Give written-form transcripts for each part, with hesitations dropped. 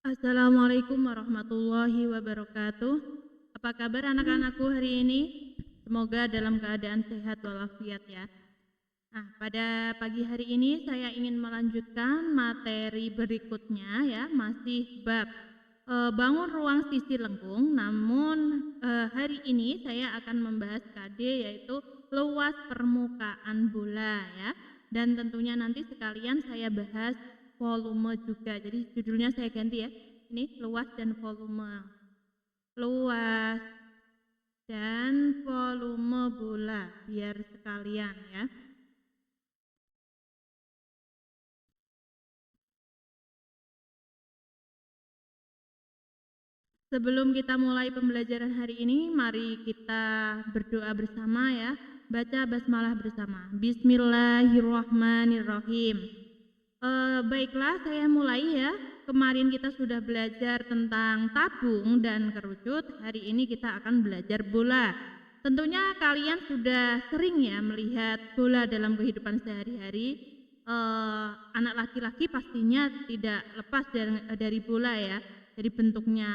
Assalamualaikum warahmatullahi wabarakatuh. Apa kabar anak-anakku hari ini? Semoga dalam keadaan sehat walafiat ya. Nah, pada pagi hari ini saya ingin melanjutkan materi berikutnya ya, masih bab bangun ruang sisi lengkung. Namun hari ini saya akan membahas KD yaitu luas permukaan bola ya. Dan tentunya nanti sekalian saya bahas volume juga. Jadi judulnya saya ganti ya. Ini luas dan volume. Luas dan volume bola biar sekalian ya. Sebelum kita mulai pembelajaran hari ini, mari kita berdoa bersama ya. Baca basmalah bersama. Bismillahirrahmanirrahim. Baiklah, saya mulai ya. Kemarin kita sudah belajar tentang tabung dan kerucut. Hari ini kita akan belajar bola. Tentunya kalian sudah sering ya melihat bola dalam kehidupan sehari-hari. Anak laki-laki pastinya tidak lepas dari bola ya. Jadi bentuknya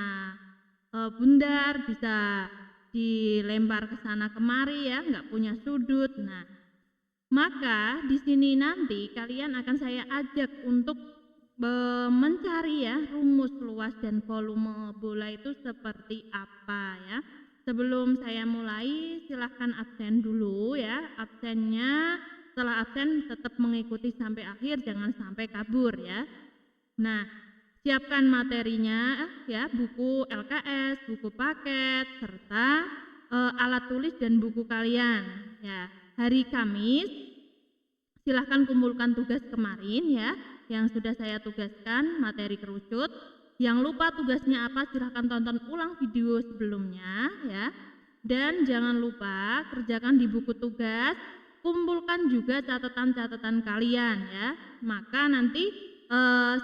bundar, bisa dilempar ke sana kemari ya, nggak punya sudut. Nah, maka di sini nanti kalian akan saya ajak untuk mencari ya rumus luas dan volume bola itu seperti apa ya. Sebelum saya mulai, silahkan absen dulu ya. Absennya setelah absen tetap mengikuti sampai akhir, jangan sampai kabur ya. Nah, siapkan materinya ya, buku LKS, buku paket, serta alat tulis dan buku kalian ya. Hari Kamis silahkan kumpulkan tugas kemarin ya, yang sudah saya tugaskan materi kerucut. Yang lupa tugasnya apa silahkan tonton ulang video sebelumnya ya. Dan jangan lupa kerjakan di buku tugas, kumpulkan juga catatan-catatan kalian ya. Maka nanti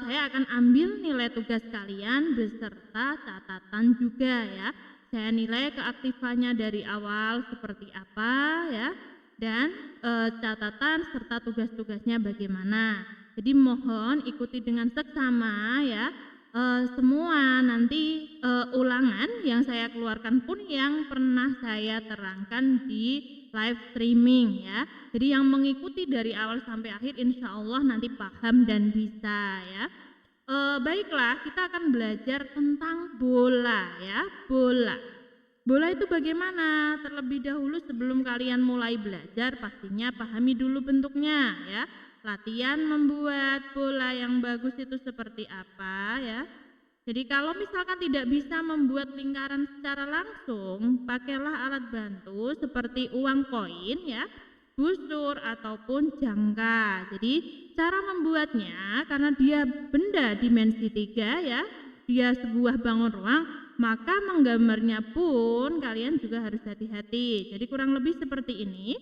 saya akan ambil nilai tugas kalian beserta catatan juga ya. Saya nilai keaktifannya dari awal seperti apa ya, dan catatan serta tugas-tugasnya bagaimana. Jadi mohon ikuti dengan seksama ya. Semua nanti ulangan yang saya keluarkan pun yang pernah saya terangkan di live streaming ya. Jadi yang mengikuti dari awal sampai akhir insya Allah nanti paham dan bisa ya. Baiklah, kita akan belajar tentang bola ya. Bola itu bagaimana? Terlebih dahulu sebelum kalian mulai belajar pastinya pahami dulu bentuknya ya. Latihan membuat bola yang bagus itu seperti apa ya. Jadi kalau misalkan tidak bisa membuat lingkaran secara langsung, pakailah alat bantu seperti uang koin ya, busur ataupun jangka. Jadi cara membuatnya karena dia benda dimensi 3 ya, dia sebuah bangun ruang, maka menggambarnya pun kalian juga harus hati-hati. Jadi kurang lebih seperti ini.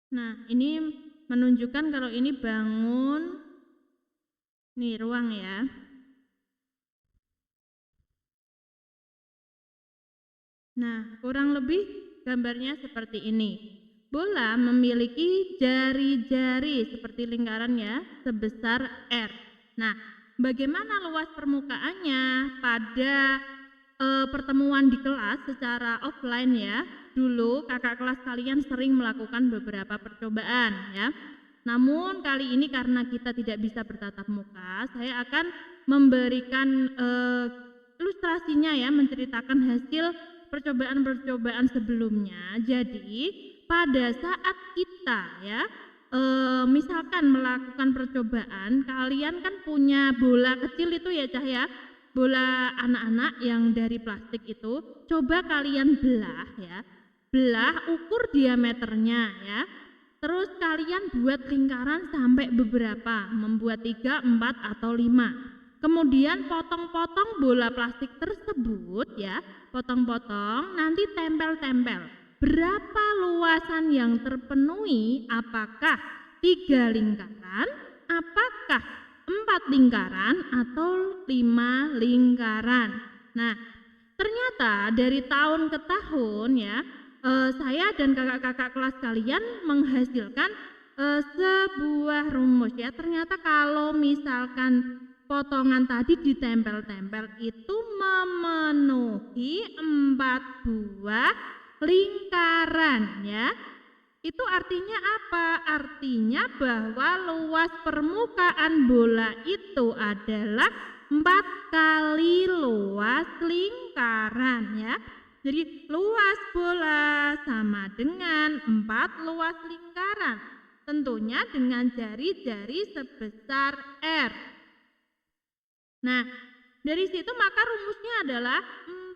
Nah, ini menunjukkan kalau ini bangun nih ruang ya. Nah, kurang lebih gambarnya seperti ini. Bola memiliki jari-jari seperti lingkaran ya, sebesar R. Nah, bagaimana luas permukaannya pada pertemuan di kelas secara offline ya. Dulu kakak kelas kalian sering melakukan beberapa percobaan ya. Namun kali ini karena kita tidak bisa bertatap muka, saya akan memberikan ilustrasinya ya, menceritakan hasil percobaan-percobaan sebelumnya. Jadi pada saat kita ya misalkan melakukan percobaan, kalian kan punya bola kecil itu ya Cah ya, bola anak-anak yang dari plastik itu, coba kalian belah ya, belah ukur diameternya ya. Terus kalian buat lingkaran sampai beberapa, membuat 3, 4 atau 5. Kemudian potong-potong bola plastik tersebut ya, potong-potong, nanti tempel-tempel. Berapa luasan yang terpenuhi? Apakah 3 lingkaran? Apakah 4 lingkaran atau 5 lingkaran? Nah, ternyata dari tahun ke tahun ya, saya dan kakak-kakak kelas kalian menghasilkan sebuah rumus ya. Ternyata kalau misalkan potongan tadi ditempel-tempel itu memenuhi 4 buah lingkaran ya. Itu artinya apa? Artinya bahwa luas permukaan bola itu adalah 4 kali luas lingkaran ya. Jadi luas bola sama dengan 4 luas lingkaran. Tentunya dengan jari-jari sebesar R. Nah, dari situ maka rumusnya adalah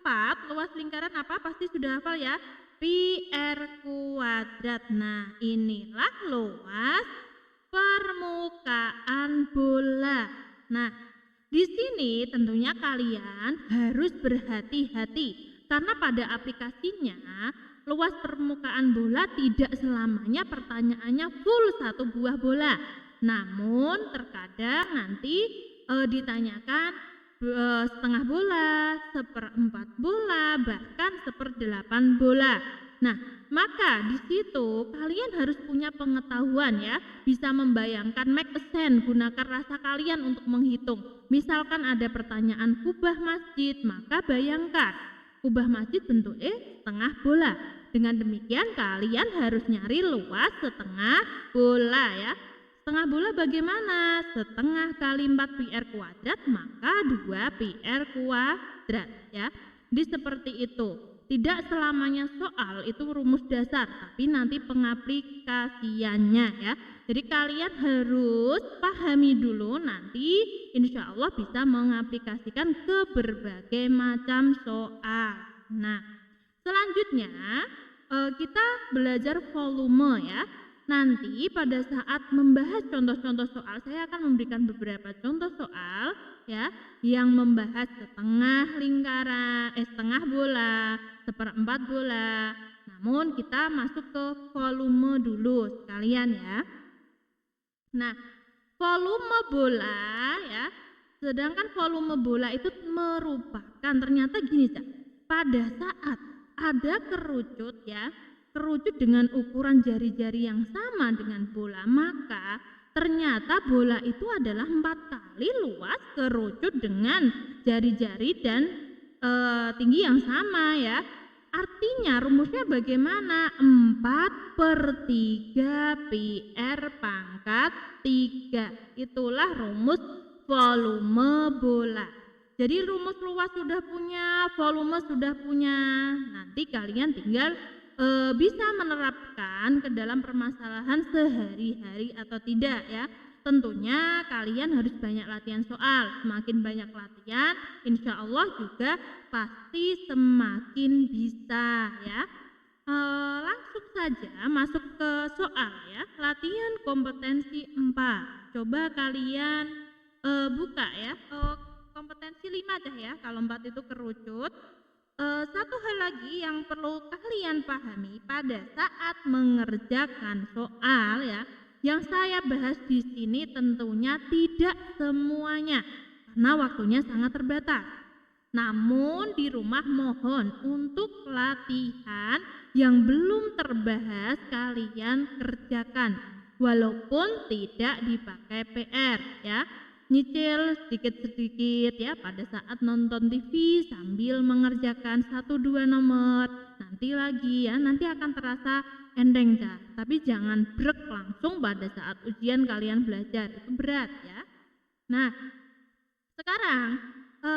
4 luas lingkaran apa? Pasti sudah hafal ya. Pi R kuadrat. Nah, inilah luas permukaan bola. Nah, di sini tentunya kalian harus berhati-hati karena pada aplikasinya luas permukaan bola tidak selamanya pertanyaannya full 1 buah bola. Namun terkadang nanti ditanyakan setengah bola, 1/4 bola, bahkan 1/8 bola. Nah, maka di situ kalian harus punya pengetahuan ya, bisa membayangkan, make a sense, gunakan rasa kalian untuk menghitung. Misalkan ada pertanyaan kubah masjid, maka bayangkan kubah masjid bentuknya setengah bola. Dengan demikian kalian harus nyari luas setengah bola ya. Setengah bola bagaimana? Setengah kali 4 pi R kuadrat maka 2 pi R kuadrat ya. Jadi seperti itu. Tidak selamanya soal itu rumus dasar, tapi nanti pengaplikasiannya ya. Jadi kalian harus pahami dulu, nanti insya Allah bisa mengaplikasikan ke berbagai macam soal. Nah, selanjutnya kita belajar volume ya. Nanti pada saat membahas contoh-contoh soal, saya akan memberikan beberapa contoh soal ya yang membahas setengah lingkaran, setengah bola, 1/4 bola. Namun kita masuk ke volume dulu sekalian ya. Nah, volume bola ya, sedangkan volume bola itu merupakan ternyata gini Cak, pada saat ada kerucut ya, kerucut dengan ukuran jari-jari yang sama dengan bola, maka ternyata bola itu adalah 4 kali luas kerucut dengan jari-jari dan tinggi yang sama ya. Artinya rumusnya bagaimana? 4/3 pi R pangkat 3. Itulah rumus volume bola. Jadi rumus luas sudah punya, volume sudah punya. Nanti kalian tinggal bisa menerapkan ke dalam permasalahan sehari-hari atau tidak ya. Tentunya kalian harus banyak latihan soal. Semakin banyak latihan, insya Allah juga pasti semakin bisa ya. Langsung saja masuk ke soal ya. Latihan kompetensi 4. Coba kalian buka ya. Kompetensi 5 aja ya. Kalau 4 itu kerucut. Satu hal lagi yang perlu kalian pahami pada saat mengerjakan soal ya, yang saya bahas di sini tentunya tidak semuanya karena waktunya sangat terbatas. Namun di rumah mohon untuk latihan yang belum terbahas kalian kerjakan walaupun tidak dipakai PR ya. Nyicil sedikit-sedikit ya pada saat nonton TV sambil mengerjakan 1-2 nomor. Nanti lagi ya, nanti akan terasa enteng ya. Tapi jangan brek langsung pada saat ujian kalian belajar, itu berat ya. Nah, sekarang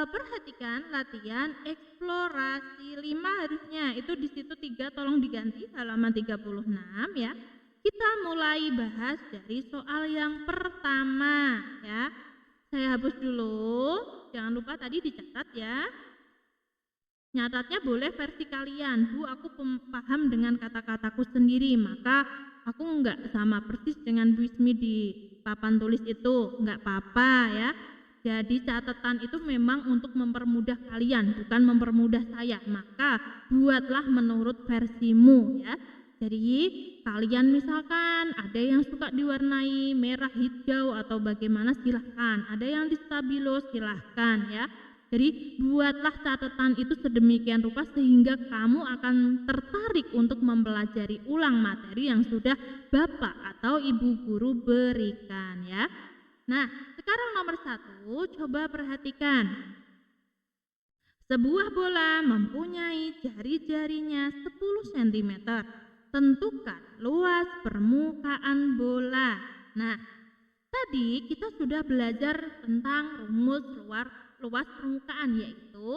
perhatikan latihan eksplorasi 5 harusnya. Itu di situ 3 tolong diganti halaman 36 ya. Kita mulai bahas dari soal yang pertama ya. Saya hapus dulu, jangan lupa tadi dicatat ya. Nyatatnya boleh versi kalian. Bu, aku paham dengan kata-kataku sendiri, maka aku enggak sama persis dengan Bu Ismi di papan tulis itu, enggak apa-apa ya. Jadi catatan itu memang untuk mempermudah kalian, bukan mempermudah saya. Maka buatlah menurut versimu ya. Jadi kalian misalkan ada yang suka diwarnai merah hijau atau bagaimana silahkan. Ada yang di stabilo silahkan ya. Jadi buatlah catatan itu sedemikian rupa sehingga kamu akan tertarik untuk mempelajari ulang materi yang sudah Bapak atau Ibu guru berikan ya. Nah, sekarang nomor 1, coba perhatikan. Sebuah bola mempunyai jari-jarinya 10 cm. Tentukan luas permukaan bola. Nah, tadi kita sudah belajar tentang rumus luas permukaan, yaitu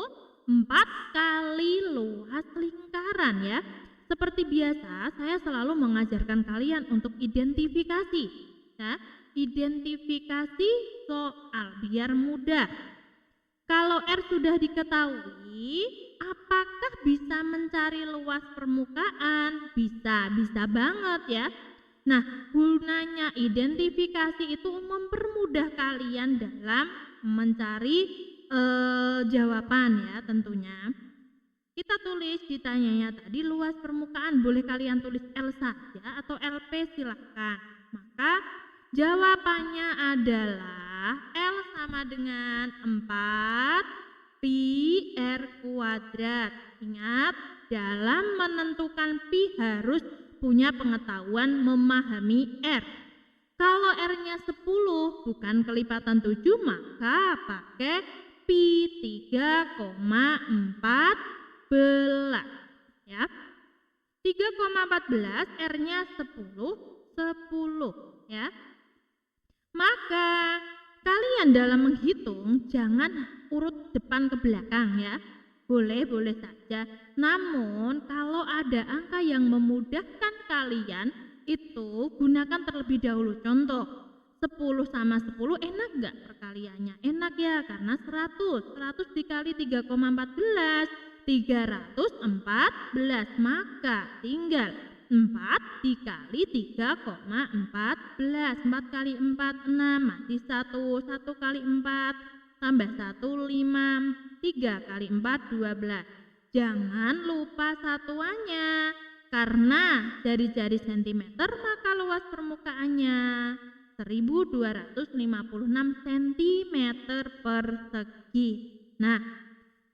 4 kali luas lingkaran ya. Seperti biasa, saya selalu mengajarkan kalian untuk identifikasi ya. Identifikasi soal biar mudah. Kalau R sudah diketahui, apakah bisa mencari luas permukaan? Bisa banget ya. Nah, gunanya identifikasi itu mempermudah kalian dalam mencari jawaban ya tentunya. Kita tulis ditanyanya tadi luas permukaan, boleh kalian tulis L saja atau LP silahkan. Maka jawabannya adalah L sama dengan 4 pi R kuadrat. Ingat, dalam menentukan pi harus punya pengetahuan memahami R. Kalau R-nya 10 bukan kelipatan 7, maka pakai pi 3,14 ya. 3,14 R-nya 10 ya. Maka kalian dalam menghitung jangan urut depan ke belakang ya. Boleh saja. Namun kalau ada angka yang memudahkan kalian itu gunakan terlebih dahulu. Contoh 10 sama 10 enak gak perkaliannya? Enak ya, karena 100 dikali 3,14 314, maka tinggal 4 dikali 3,14. 4 kali 4 6, masih 1 kali 4 tambah 1 5, 3 kali 4 12. Jangan lupa satuannya, karena jari-jari sentimeter maka luas permukaannya 1256 cm persegi. Nah,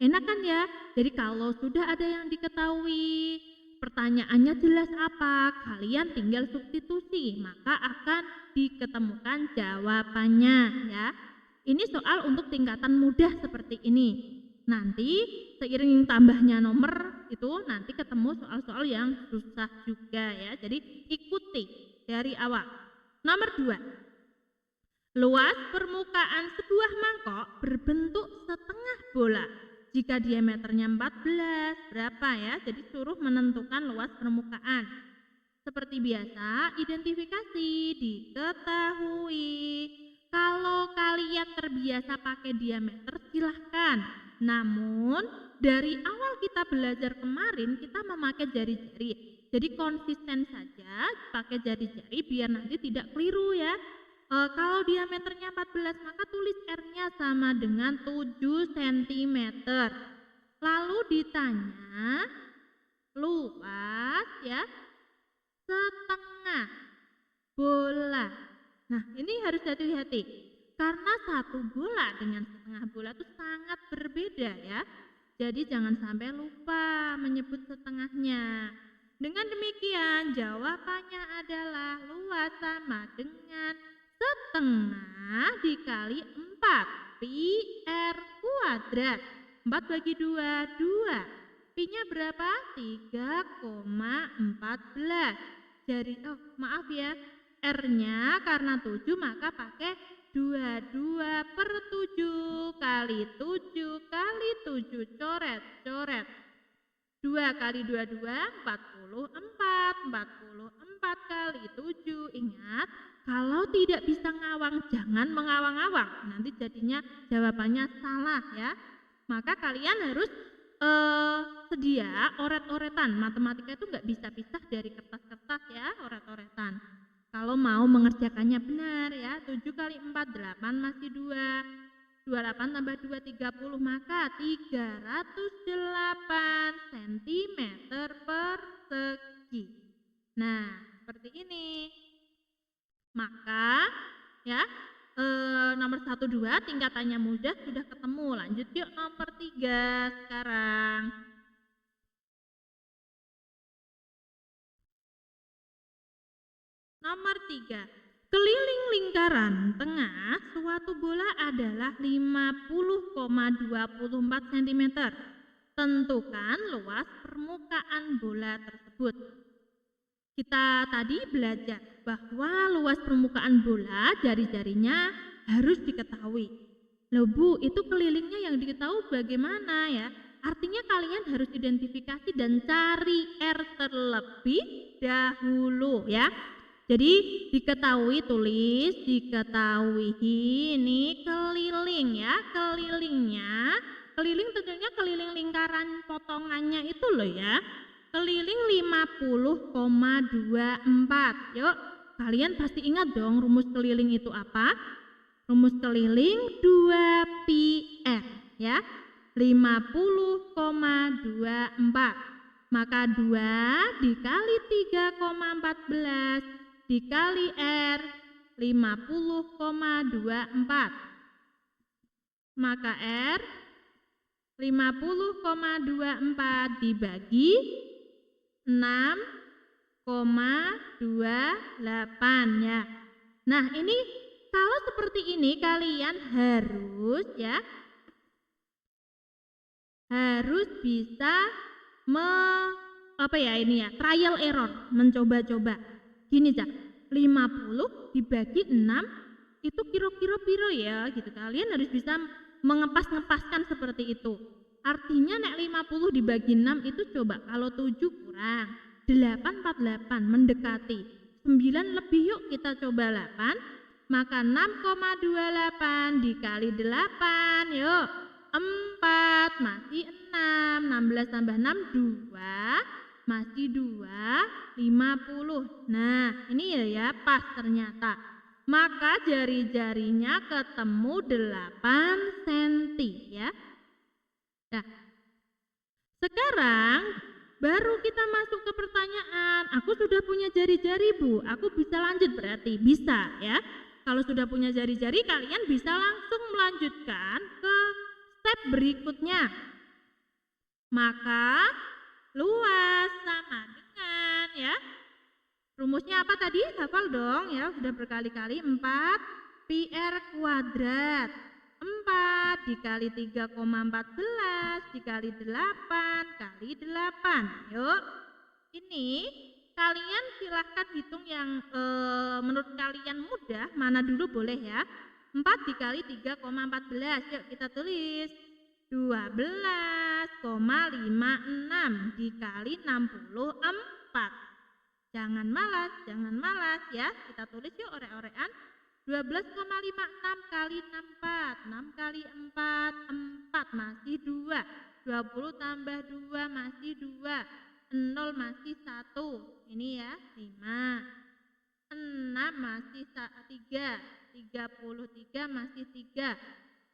enak kan ya? Jadi kalau sudah ada yang diketahui, pertanyaannya jelas apa, kalian tinggal substitusi, maka akan diketemukan jawabannya ya. Ini soal untuk tingkatan mudah seperti ini. Nanti seiring tambahnya nomor itu nanti ketemu soal-soal yang susah juga ya. Jadi ikuti dari awal. Nomor 2. Luas permukaan sebuah mangkok berbentuk setengah bola. Jika diameternya 14, berapa ya? Jadi suruh menentukan luas permukaan. Seperti biasa, identifikasi diketahui. Kalau kalian terbiasa pakai diameter silahkan. Namun dari awal kita belajar kemarin kita memakai jari-jari. Jadi konsisten saja pakai jari-jari biar nanti tidak keliru ya. Kalau diameternya 14 maka tulis R-nya sama dengan 7 cm. Lalu ditanya luas ya setengah bola. Nah, ini harus hati-hati karena satu bola dengan setengah bola itu sangat berbeda ya. Jadi jangan sampai lupa menyebut setengahnya. Dengan demikian jawabannya adalah luas sama dengan setengah dikali 4 pi R kuadrat. 4 bagi 2, 2. Pi-nya berapa? 3,14. Jadi maaf ya, R-nya karena 7 maka pakai 22/7 kali 7 kali 7 coret. 2 kali 22 44. 44 kali 7. Ingat, kalau tidak bisa ngawang jangan mengawang-awang. Nanti jadinya jawabannya salah ya. Maka kalian harus sedia oret-oretan. Matematika itu nggak bisa pisah dari kertas-kertas ya, oret-oretan. Kalau mau mengerjakannya benar ya, 7 kali 4 8 masih 2. 28 tambah 2 30, maka 308 cm persegi. Nah, seperti ini. Maka ya, nomor 1, 2 tingkatannya mudah sudah ketemu. Lanjut yuk nomor 3 sekarang. Nomor 3. Keliling lingkaran tengah suatu bola adalah 50,24 cm. Tentukan luas permukaan bola tersebut. Kita tadi belajar bahwa luas permukaan bola jari-jarinya harus diketahui. Loh Bu, itu kelilingnya yang diketahui bagaimana ya? Artinya kalian harus identifikasi dan cari R terlebih dahulu ya. Jadi diketahui, tulis, diketahui ini keliling ya, kelilingnya. Keliling tentunya keliling lingkaran potongannya itu loh ya. Keliling 50,24. Yuk, kalian pasti ingat dong rumus keliling itu apa? Rumus keliling 2πr ya. 50,24. Maka 2 dikali 3,14 dikali R 50,24. Maka R 50,24 dibagi 6,28 ya. Nah, ini kalau seperti ini kalian harus bisa trial error, mencoba-coba. Gini Cak, 50 dibagi 6 itu kira-kira piro ya gitu. Kalian harus bisa mengepas-ngepaskan seperti itu. Artinya nek 50 dibagi 6 itu coba kalau 7 kurang, 848 mendekati. 9 lebih yuk kita coba 8. Maka 6,28 dikali 8 yuk. 4 masih 6, 16 tambah 6 2 masih 2, 50. Nah, ini ya pas ternyata. Maka jari-jarinya ketemu 8 cm ya. Nah, sekarang baru kita masuk ke pertanyaan. Aku sudah punya jari-jari Bu, aku bisa lanjut berarti? Bisa ya. Kalau sudah punya jari-jari kalian bisa langsung melanjutkan ke step berikutnya. Maka luas sama dengan ya. Rumusnya apa tadi? Hafal dong ya, sudah berkali-kali 4πr kuadrat. 4 dikali 3,14 dikali 8 kali 8. Yuk. Ini kalian silahkan hitung yang menurut kalian mudah, mana dulu boleh ya. 4 dikali 3,14. Yuk kita tulis. 12,56 dikali 64. Jangan malas ya. Kita tulis yuk orek-orekan. 12,56 kali 64. 6 kali 4, 4 masih 2. 20 tambah 2 masih 2. 0 masih 1. Ini ya, 5. 6 masih 3. 33 masih 3.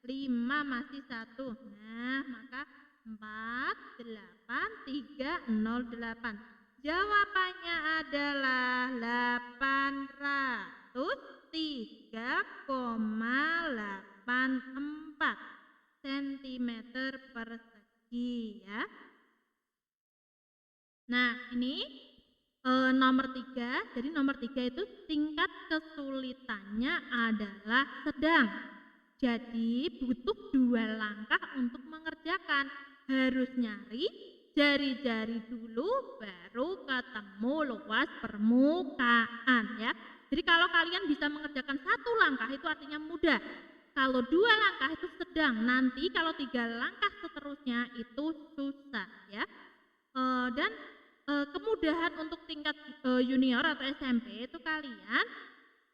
5 masih 1. Nah, maka 4, 8, 3, 0, 8. Jawabannya adalah 803,84 cm persegi ya. Nah, ini nomor 3. Jadi nomor 3 itu tingkat kesulitannya adalah sedang. Jadi butuh 2 langkah untuk mengerjakan. Harus nyari jari-jari dulu baru ketemu luas permukaan ya. Jadi kalau kalian bisa mengerjakan 1 langkah itu artinya mudah. Kalau 2 langkah itu sedang. Nanti kalau 3 langkah seterusnya itu susah ya. Dan kemudahan untuk tingkat junior atau SMP itu kalian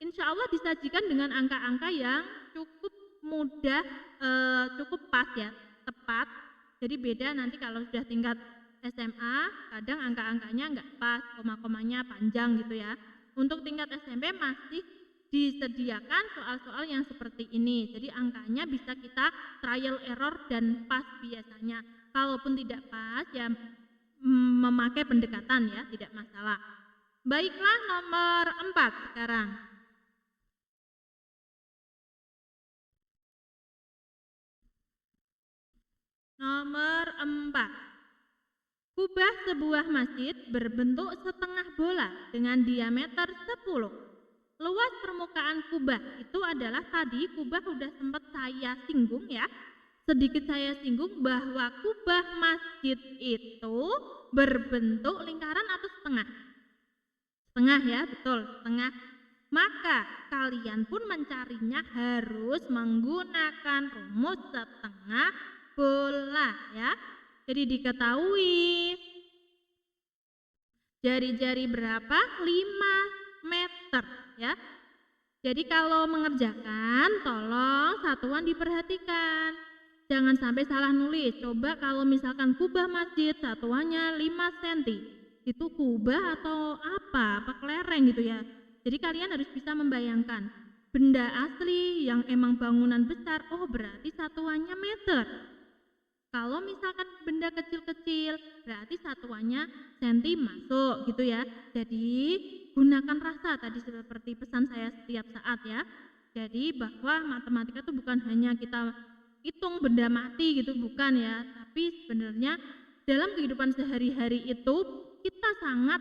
insya Allah disajikan dengan angka-angka yang cukup mudah, cukup pas ya, tepat. Jadi beda nanti kalau sudah tingkat SMA kadang angka-angkanya enggak pas, koma-komanya panjang gitu ya. Untuk tingkat SMP masih disediakan soal-soal yang seperti ini. Jadi angkanya bisa kita trial error dan pas biasanya. Kalaupun tidak pas ya memakai pendekatan ya, tidak masalah. Baiklah nomor 4 sekarang. Nomor 4. Kubah sebuah masjid berbentuk setengah bola dengan diameter 10. Luas permukaan kubah itu adalah tadi kubah udah sempat saya singgung ya. Sedikit saya singgung bahwa kubah masjid itu berbentuk lingkaran atau setengah. Setengah ya, betul, setengah. Maka kalian pun mencarinya harus menggunakan rumus setengah bola ya. Jadi diketahui jari-jari berapa? 5 meter ya. Jadi kalau mengerjakan tolong satuan diperhatikan. Jangan sampai salah nulis. Coba kalau misalkan kubah masjid satuannya 5 cm. Itu kubah atau apa? Apa kelereng gitu ya. Jadi kalian harus bisa membayangkan benda asli yang emang bangunan besar, oh berarti satuannya meter. Kalau misalkan benda kecil-kecil berarti satuannya senti masuk gitu ya. Jadi gunakan rasa tadi seperti pesan saya setiap saat ya. Jadi bahwa matematika itu bukan hanya kita hitung benda mati gitu, bukan ya. Tapi sebenarnya dalam kehidupan sehari-hari itu kita sangat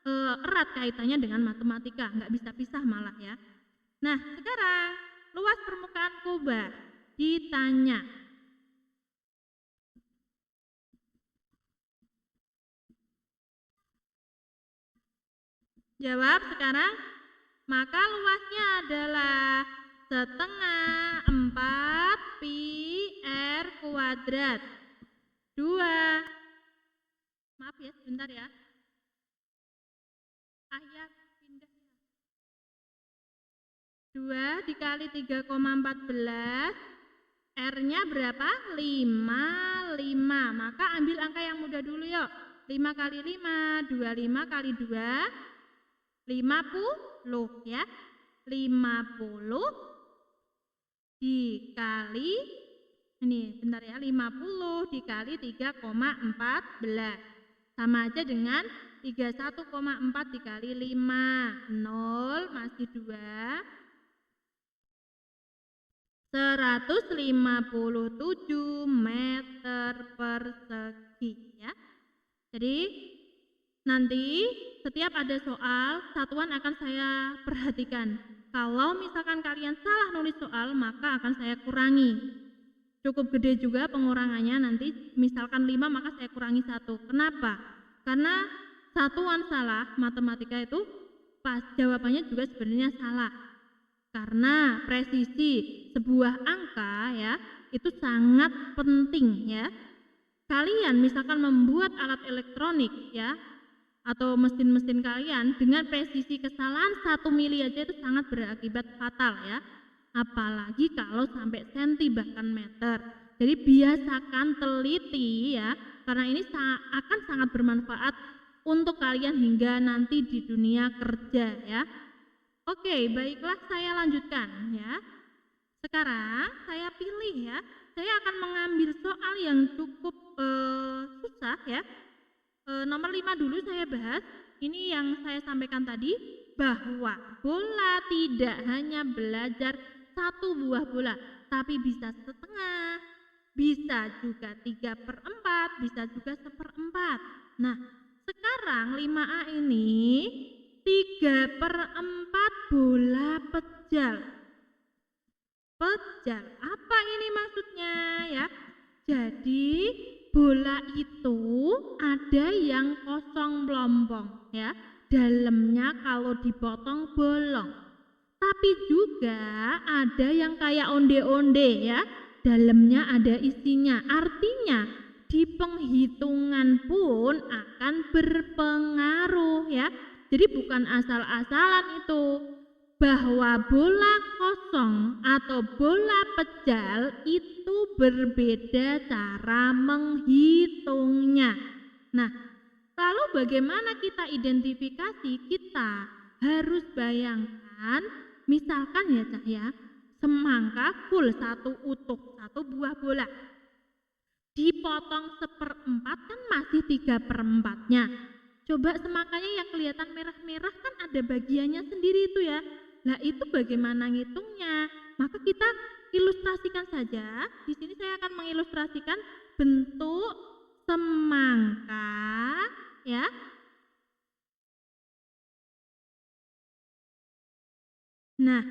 erat kaitannya dengan matematika, nggak bisa pisah malah ya. Nah sekarang luas permukaan kubah ditanya. Jawab sekarang. Maka luasnya adalah setengah 4 pi r kuadrat 2. Maaf ya sebentar ya. Ayah pindah ya. 2 dikali 3,14 R-nya berapa? 55. Maka ambil angka yang mudah dulu yuk. 5 kali 5, 25 kali 2 50 ya. 50 dikali ini bentar ya, 50 dikali 3,14 sama aja dengan 31,4 dikali 5 0 masih 2 157 meter persegi ya. Jadi nanti setiap ada soal, satuan akan saya perhatikan. Kalau misalkan kalian salah nulis soal, maka akan saya kurangi. Cukup gede juga pengurangannya, nanti misalkan 5 maka saya kurangi 1. Kenapa? Karena satuan salah, matematika itu pas jawabannya juga sebenarnya salah. Karena presisi sebuah angka ya, itu sangat penting ya. Kalian misalkan membuat alat elektronik ya, atau mesin-mesin kalian dengan presisi kesalahan 1 mili aja itu sangat berakibat fatal ya. Apalagi kalau sampai senti bahkan meter. Jadi biasakan teliti ya, karena ini akan sangat bermanfaat untuk kalian hingga nanti di dunia kerja ya. Oke, baiklah saya lanjutkan ya. Sekarang saya pilih ya, saya akan mengambil soal yang cukup susah ya. Nomor 5 dulu saya bahas. Ini yang saya sampaikan tadi, bahwa bola tidak hanya belajar satu buah bola, tapi bisa setengah, bisa juga 3/4, bisa juga 1/4. Nah sekarang 5A ini 3/4 bola pejal. Pejal, apa ini maksudnya ya? Jadi bola itu ada yang kosong melompong ya, dalamnya kalau dipotong bolong. Tapi juga ada yang kayak onde-onde ya, dalamnya ada isinya. Artinya di penghitungan pun akan berpengaruh ya. Jadi bukan asal-asalan itu. Bahwa bola kosong atau bola pejal itu berbeda cara menghitungnya. Nah, lalu bagaimana kita identifikasi? Kita harus bayangkan, misalkan ya Cak ya, semangka full satu utuh, satu buah bola. Dipotong 1/4 kan masih 3/4-nya. Coba semangkanya yang kelihatan merah-merah kan ada bagiannya sendiri itu ya. Nah itu bagaimana ngitungnya? Maka kita ilustrasikan saja. Di sini saya akan mengilustrasikan bentuk semangka, ya. Nah,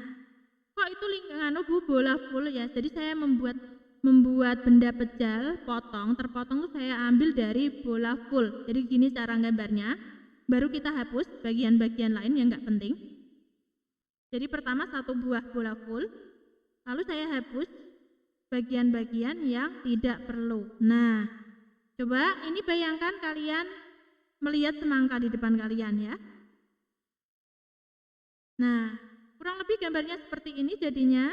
kok itu lingkaran bola full ya. Jadi saya membuat benda pejal terpotong tuh saya ambil dari bola full. Jadi gini cara gambarnya. Baru kita hapus bagian-bagian lain yang enggak penting. Jadi pertama satu buah bola full, lalu saya hapus bagian-bagian yang tidak perlu. Nah, coba ini bayangkan kalian melihat semangka di depan kalian ya. Nah, kurang lebih gambarnya seperti ini jadinya.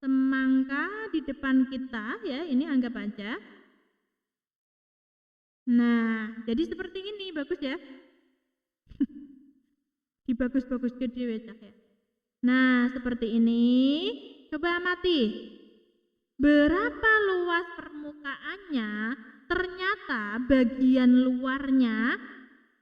Semangka di depan kita ya, ini anggap aja. Nah, jadi seperti ini, bagus ya. Dibagus-bagus gede wecah ya. Nah, seperti ini. Coba amati. Berapa luas permukaannya? Ternyata bagian luarnya,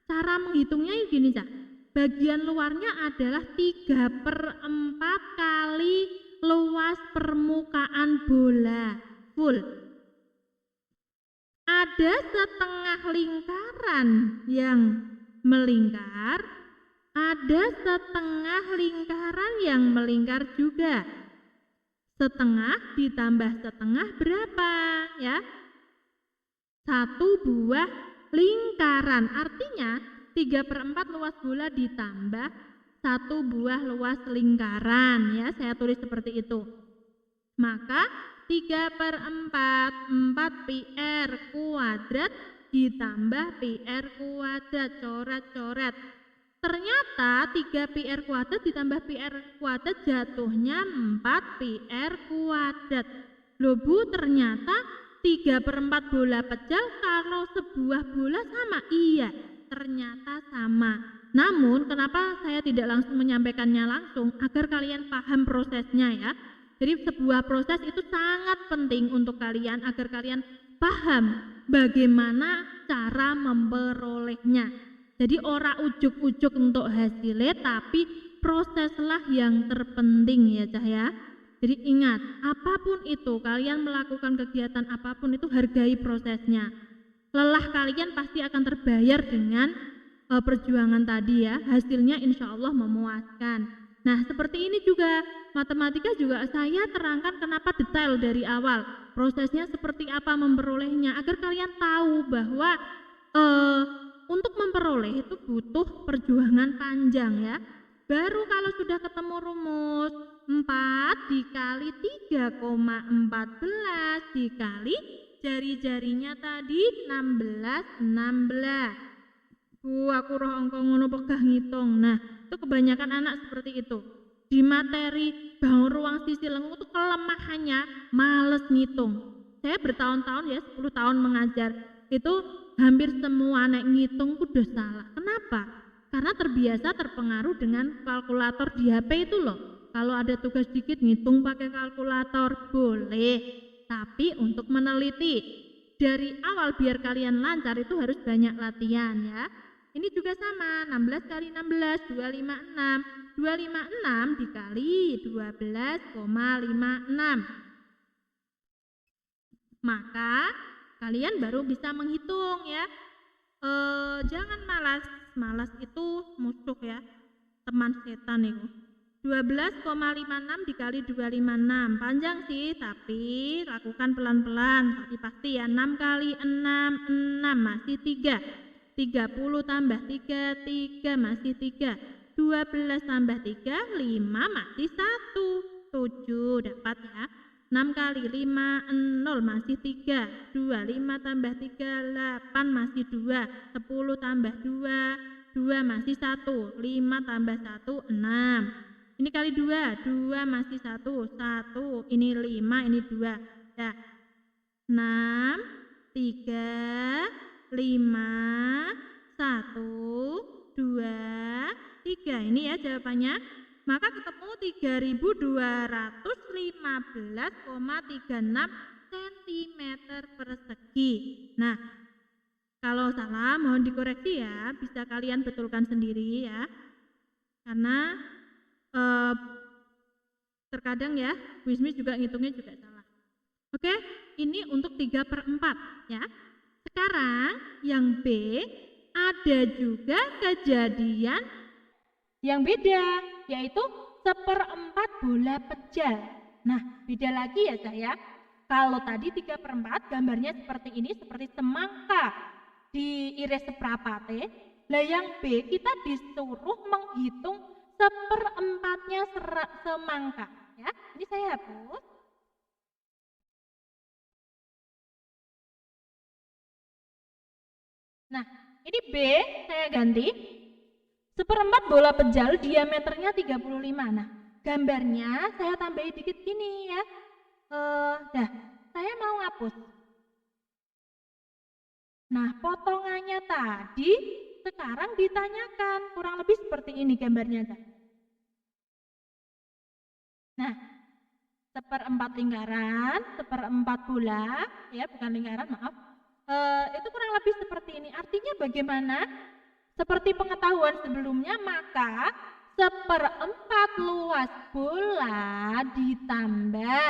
cara menghitungnya gini, Cak. Bagian luarnya adalah 3/4 kali luas permukaan bola full. Ada setengah lingkaran yang melingkar, ada setengah lingkaran yang melingkar juga. Setengah ditambah setengah berapa ya? 1 buah lingkaran. Artinya 3/4 luas bola ditambah 1 buah luas lingkaran ya. Saya tulis seperti itu. Maka 3/4 4πr kuadrat ditambah πr kuadrat, coret-coret. Ternyata 3πr kuadrat ditambah πr kuadrat jatuhnya 4πr kuadrat. Loh Bu, ternyata 3/4 bola pejal kalau sebuah bola sama? Iya, ternyata sama. Namun kenapa saya tidak langsung menyampaikannya langsung? Agar kalian paham prosesnya ya. Jadi sebuah proses itu sangat penting untuk kalian agar kalian paham bagaimana cara memperolehnya. Jadi ora ujuk-ujuk untuk hasilnya, tapi proseslah yang terpenting ya Cah ya. Jadi ingat, apapun itu, kalian melakukan kegiatan apapun itu hargai prosesnya. Lelah kalian pasti akan terbayar dengan perjuangan tadi ya. Hasilnya insya Allah memuaskan. Nah seperti ini juga matematika juga saya terangkan kenapa detail dari awal. Prosesnya seperti apa memperolehnya agar kalian tahu bahwa untuk memperoleh itu butuh perjuangan panjang ya. Baru kalau sudah ketemu rumus 4 dikali 3,14 dikali jari-jarinya tadi 16. Aku roh angka ngono pegah ngitung. Nah, itu kebanyakan anak seperti itu. Di materi bangun ruang sisi lengkung itu kelemahannya males ngitung. Saya bertahun-tahun ya, 10 tahun mengajar. Itu hampir semua anak ngitung udah salah. Kenapa? Karena terbiasa terpengaruh dengan kalkulator di HP itu loh. Kalau ada tugas dikit ngitung pakai kalkulator boleh, tapi untuk meneliti dari awal biar kalian lancar itu harus banyak latihan ya. Ini juga sama, 16 kali 16, 256. 256 dikali 12,56. Maka kalian baru bisa menghitung ya. Jangan malas. Malas itu musuh ya, teman setan itu. 12,56 dikali 256. Panjang sih, tapi lakukan pelan-pelan. Tapi pasti ya, 6 kali 6 masih 3. 30 tambah 3, 3 masih 3. 12 tambah 3, 5 masih 1. 7 dapat ya. 6 kali 5, 0 masih 3. 2, 5 tambah 3, 8 masih 2. 10 tambah 2, 2 masih 1. 5 tambah 1, 6. Ini kali 2, 2 masih 1. 1, ini 5, ini 2. Ya. 6, 3, 5, 1, 2, 3. Ini ya jawabannya. Maka ketemu 3215,36 cm persegi. Nah, kalau salah mohon dikoreksi ya, bisa kalian betulkan sendiri ya. Karena terkadang Terkadang ya, Bu Ismi juga ngitungnya juga salah. Oke, ini untuk 3/4 ya. Sekarang yang B, ada juga kejadian yang beda, yaitu 1/4 bola pejal. Nah, beda lagi ya saya. Kalau tadi 3/4 gambarnya seperti ini, seperti semangka diiris seprapate. Lah yang B kita disuruh menghitung 1/4-nya semangka. Ya, ini saya hapus. Nah, ini B saya ganti. 1/4 bola pejal diameternya 35. Nah, gambarnya saya tambahin dikit gini ya. Saya mau hapus. Nah, potongannya tadi sekarang ditanyakan, kurang lebih seperti ini gambarnya. Nah, 1/4 lingkaran, 1/4 bola, ya bukan lingkaran, maaf. Itu kurang lebih seperti ini. Artinya bagaimana? Seperti pengetahuan sebelumnya, maka 1/4 luas bola ditambah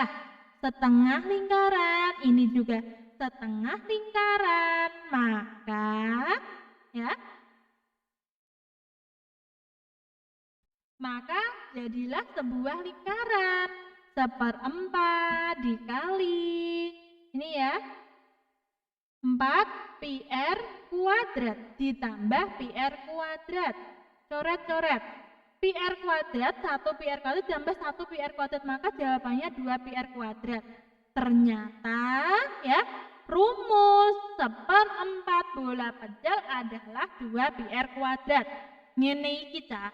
setengah lingkaran, ini juga setengah lingkaran, maka jadilah sebuah lingkaran. 1/4 dikali ini ya, 4 pi r kuadrat ditambah pi r kuadrat. Coret-coret. Pi r kuadrat, 1 pi r kuadrat ditambah 1 pi r kuadrat, maka jawabannya 2 pi r kuadrat. Ternyata ya, rumus 1/4 bola pejal adalah 2 pi r kuadrat. Ngene iki cah,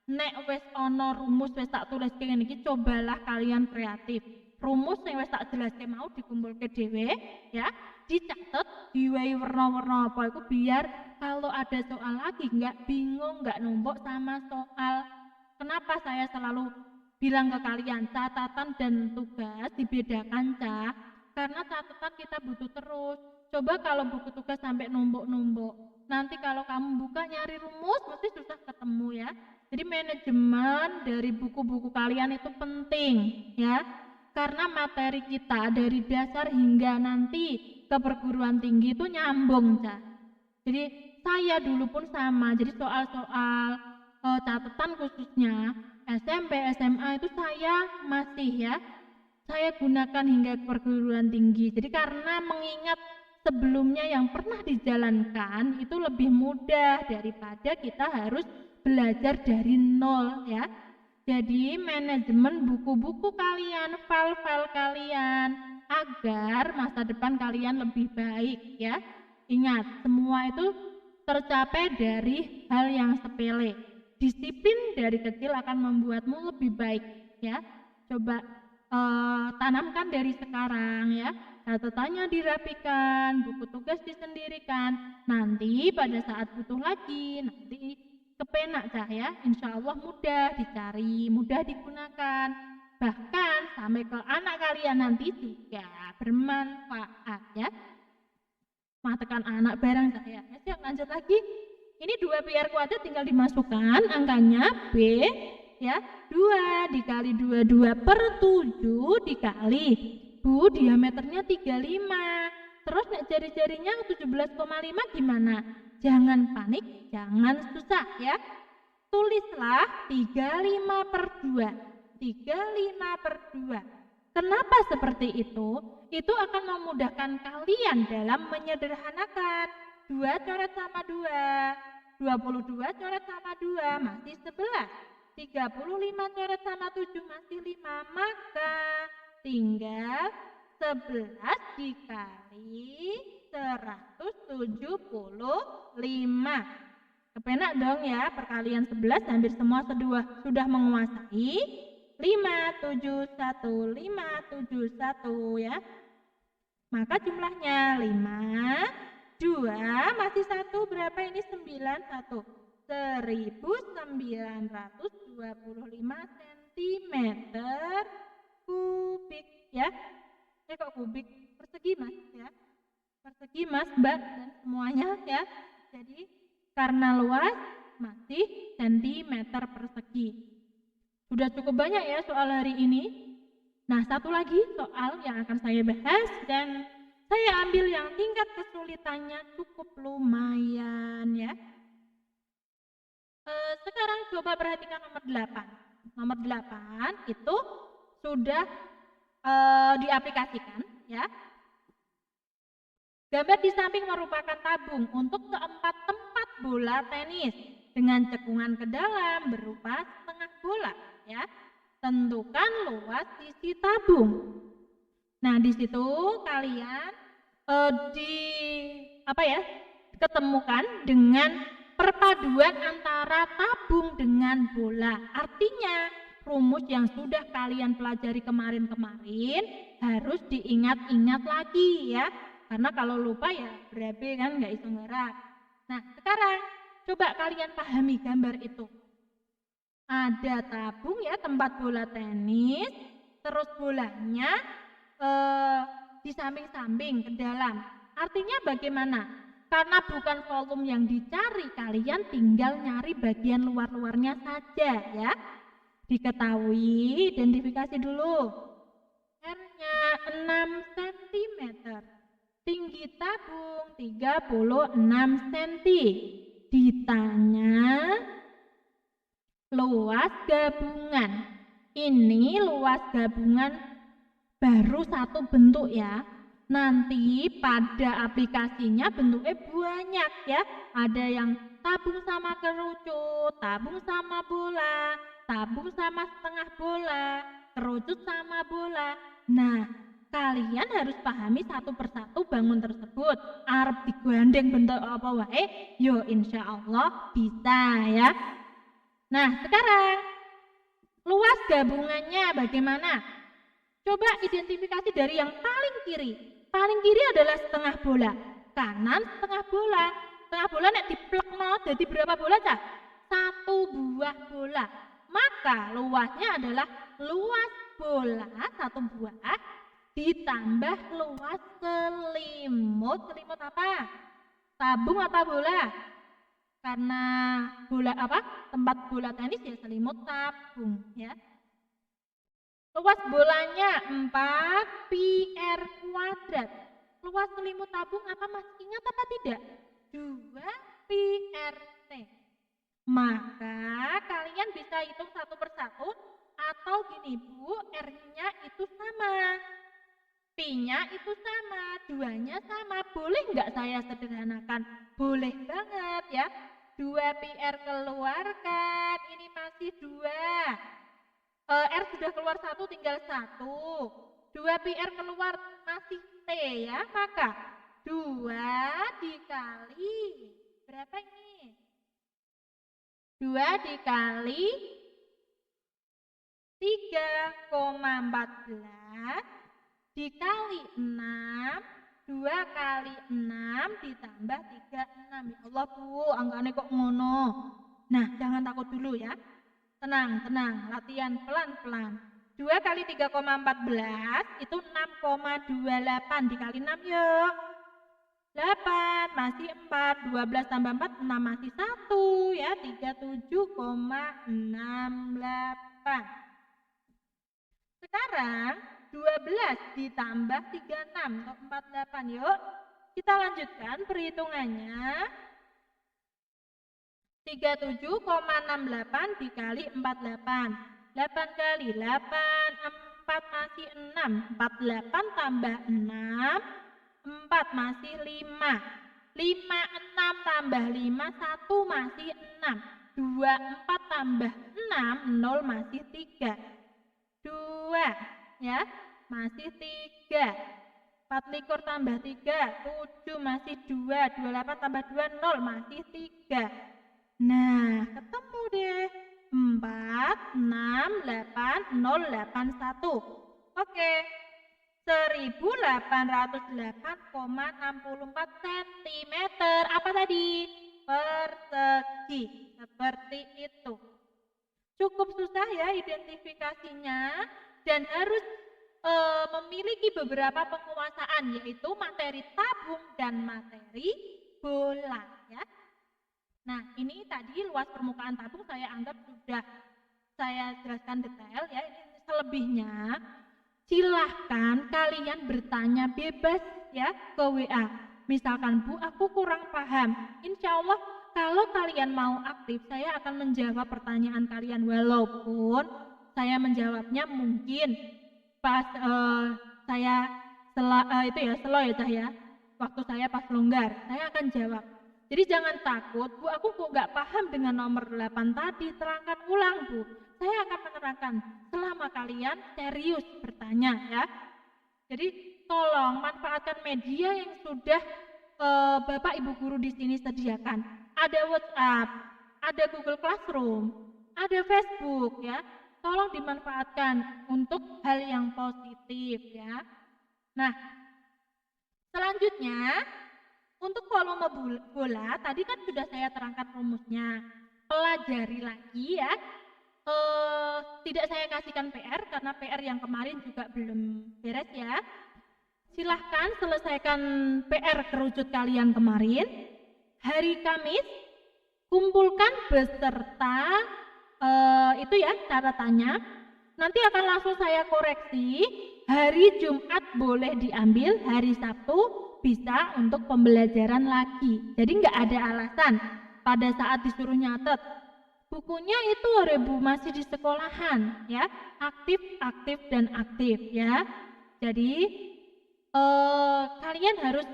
nek wis ana rumus wis tak tuliske ngene iki, cobalah kalian kreatif. Rumus yang wis tak jelaske mau dikumpulke dhewe ya, dicatet, diwai warna-warna apa itu, biar kalau ada soal lagi nggak bingung, nggak numpuk sama soal. Kenapa saya selalu bilang ke kalian catatan dan tugas dibedakan cah? Karena catatan kita butuh terus. Coba kalau buku tugas sampai numpuk-numpuk, nanti kalau kamu buka nyari rumus mesti susah ketemu ya. Jadi manajemen dari buku-buku kalian itu penting ya. Karena materi kita dari dasar hingga nanti ke perguruan tinggi itu nyambung cah. Jadi saya dulu pun sama, jadi soal-soal catatan khususnya SMP, SMA itu saya masih ya, saya gunakan hingga ke perguruan tinggi. Jadi karena mengingat sebelumnya yang pernah dijalankan itu lebih mudah daripada kita harus belajar dari nol ya. Jadi manajemen buku-buku kalian, file-file kalian, agar masa depan kalian lebih baik ya. Ingat, semua itu tercapai dari hal yang sepele. Disiplin dari kecil akan membuatmu lebih baik ya. Coba tanamkan dari sekarang ya. Catatannya dirapikan, buku tugas disendirikan. Nanti pada saat butuh lagi, nanti kepenak cah ya, insya Allah mudah dicari, mudah digunakan, bahkan sampai ke anak kalian nanti juga bermanfaat ya. Tekan anak barang saya. Siap, lanjut lagi. Ini 2 pi r kuadrat tinggal dimasukkan angkanya B ya, 2 dikali 22 per 7 dikali, Bu diameternya 35, terus nek jari-jarinya 17,5 gimana? Jangan panik, jangan susah ya. Tulislah 35 per 2. 35 per 2. Kenapa seperti itu? Itu akan memudahkan kalian dalam menyederhanakan. 2 coret sama 2. 22 coret sama 2 masih 11. 35 coret sama 7 masih 5. Maka tinggal 11 dikali 175. Kepenak dong ya, perkalian 11 hampir semua sudah menguasai. 571 ya. Maka jumlahnya 5, 2 masih 1 berapa ini? 91. 1925 cm kubik ya. Kok kubik? Persegi Mas ya. Persegi Mas, Mbak dan semuanya ya. Jadi karena luas masih centimeter persegi. Sudah cukup banyak ya soal hari ini. Nah, satu lagi soal yang akan saya bahas dan saya ambil yang tingkat kesulitannya cukup lumayan ya. Sekarang coba perhatikan nomor 8. Nomor 8 itu sudah diaplikasikan ya. Gambar di samping merupakan tabung untuk keempat tempat bola tenis dengan cekungan ke dalam berupa setengah bola ya. Tentukan luas sisi tabung. Nah, di situ kalian ketemukan dengan perpaduan antara tabung dengan bola. Artinya, rumus yang sudah kalian pelajari kemarin-kemarin harus diingat-ingat lagi ya. Karena kalau lupa ya berabe kan nggak iso ngerak. Nah, sekarang coba kalian pahami gambar itu. Ada tabung ya, tempat bola tenis, terus bolanya di samping-samping ke dalam. Artinya bagaimana? Karena bukan volume yang dicari, kalian tinggal nyari bagian luar-luarnya saja ya. Diketahui, identifikasi dulu. R-nya 6 cm. Tinggi tabung 36 cm. Ditanya luas gabungan. Ini luas gabungan baru satu bentuk ya. Nanti pada aplikasinya bentuknya banyak ya. Ada yang tabung sama kerucut, tabung sama bola, tabung sama setengah bola, kerucut sama bola. Nah, kalian harus pahami satu persatu bangun tersebut. Arep digandeng bentuk apa wae, yo insya Allah bisa ya. Nah, sekarang luas gabungannya bagaimana? Coba identifikasi dari yang paling kiri. Paling kiri adalah setengah bola, kanan setengah bola. Setengah bola nek diplekno jadi berapa bola cah? Satu buah bola. Maka luasnya adalah luas bola satu buah ditambah luas selimut. Selimut apa? Tabung apa bola? Karena bola apa? Tempat bola tenis ya selimut tabung ya. Luas bolanya 4 pi r kuadrat. Luas selimut tabung apa Mas? Ingat apa tidak? 2 pi r t. Maka kalian bisa hitung satu persatu atau gini Bu, R-nya itu sama. Pi-nya itu sama, 2-nya sama. Boleh nggak saya sederhanakan? Boleh banget ya. 2 pi r keluarkan, ini masih 2. R sudah keluar 1 tinggal 1. 2 pi r keluar masih T ya, maka 2 dikali berapa ini? 2 dikali 3,14 dikali 6, 2 kali 6 ditambah 36. Ya Allah Bu, angkanya kok ngono. Nah, jangan takut dulu ya. Tenang, latihan pelan-pelan. 2 kali 3,14 itu 6,28 dikali 6 yuk. 8 masih 4, 12 tambah 4, 6 masih 1 ya, 37,68. Sekarang 12 ditambah 36 untuk 48 yuk. Kita lanjutkan perhitungannya. 37,68 dikali 48. 8 kali 8, 4 masih 6. 48 tambah 6, 4 masih 5. 5, 6 tambah 5, 1 masih 6. 2, 4 tambah 6, 0 masih 3. 2 ya, masih 3. 24 tambah 3, 7 masih 2. 28 tambah 2, 0 masih 3. Nah, ketemu deh. 4, 6, 8, 0, 8, 1. Oke. 1808,64 cm. Apa tadi? Persegi. Seperti itu. Cukup susah ya identifikasinya dan harus memiliki beberapa penguasaan, yaitu materi tabung dan materi bola ya. Nah, ini tadi luas permukaan tabung saya anggap sudah saya jelaskan detail ya. Ini selebihnya silahkan kalian bertanya bebas ya ke WA. Misalkan, Bu, aku kurang paham. Insya Allah kalau kalian mau aktif, saya akan menjawab pertanyaan kalian. Walaupun saya menjawabnya mungkin pas saya slow ya Cah ya. Waktu saya pas longgar, saya akan jawab. Jadi jangan takut, Bu, aku kok nggak paham dengan nomor 8 tadi, terangkan ulang, Bu. Saya akan menerangkan selama kalian serius bertanya ya. Jadi tolong manfaatkan media yang sudah Bapak Ibu guru di sini sediakan. Ada WhatsApp, ada Google Classroom, ada Facebook ya. Tolong dimanfaatkan untuk hal yang positif ya. Nah, selanjutnya untuk volume bola tadi kan sudah saya terangkan rumusnya. Pelajari lagi ya. Tidak saya kasihkan PR karena PR yang kemarin juga belum beres ya. Silahkan selesaikan PR kerucut kalian kemarin. Hari Kamis kumpulkan beserta itu ya catatannya. Nanti akan langsung saya koreksi. Hari Jumat boleh diambil, hari Sabtu bisa untuk pembelajaran lagi. Jadi nggak ada alasan pada saat disuruh nyatet. Bukunya itu Bu masih di sekolahan ya, aktif dan aktif ya. Jadi kalian harus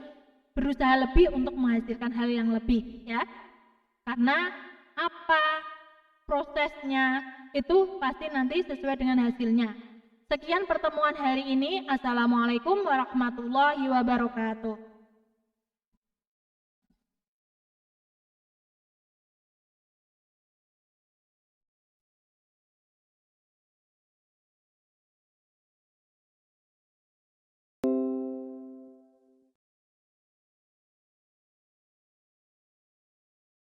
berusaha lebih untuk menghasilkan hal yang lebih ya. Karena apa prosesnya itu pasti nanti sesuai dengan hasilnya. Sekian pertemuan hari ini. Assalamualaikum warahmatullahi wabarakatuh.